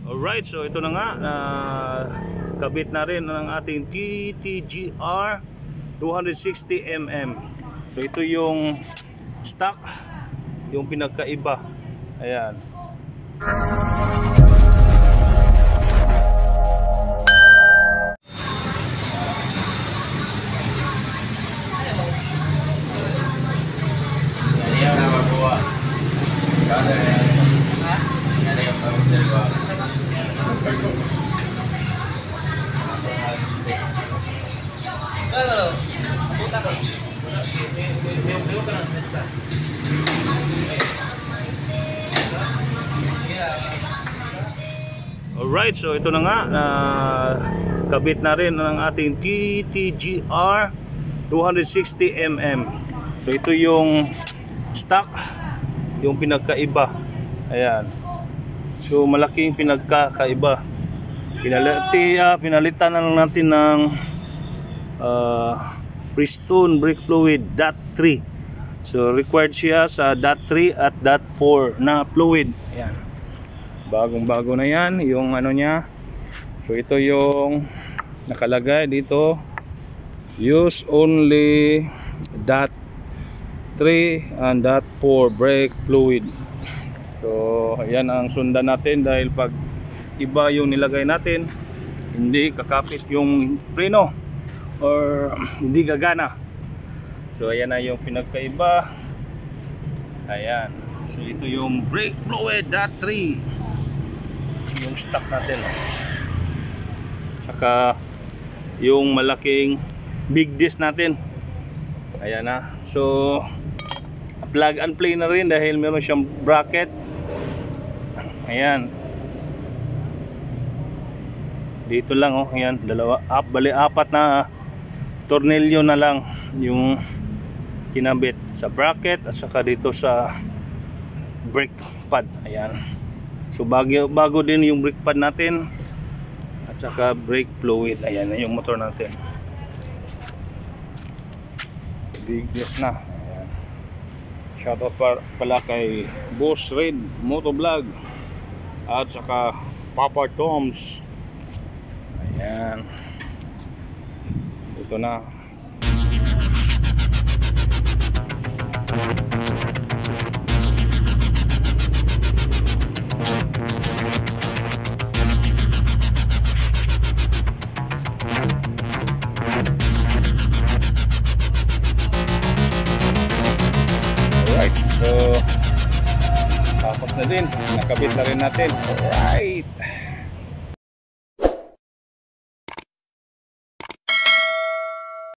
Alright, so ito na nga, kabit na rin ang ating TTGR 260mm. So ito yung stock, yung pinagkaiba. Ayan. Alright, so ito na nga, kabit na rin ang ating TTGR 260mm. So ito yung stock, yung pinagkaiba. Ayan. So malaking pinagkakaiba. Pinalitan na lang natin ng Pristone brake fluid .3. So required siya sa .3 at .4 na fluid. Ayan. Bagong bago na yan yung ano niya. So ito yung nakalagay dito, use only .3 and .4 brake fluid. So ayan ang sundan natin, dahil pag iba yung nilagay natin, hindi kakapit yung preno or hindi gagana. So ayan na yung pinagkaiba. Ayan. So ito yung brake fluid .3, yung stock natin. Saka yung malaking big disc natin. Ayan na. So plug and play na rin dahil meron siyang bracket. Ayan. Dito lang oh, ayan, apat na tornilyo na lang yung kinabit sa bracket at saka dito sa brake pad. Ayan. So bago din yung brake pad natin at saka brake fluid. Ayan na yung motor natin. Bigas na. Ayan. Shoutout pala kay Boss Red Motovlog at saka Papa Toms. Ayan. Ito na. Alright, so tapos na din. Nakabit na rin natin. Alright.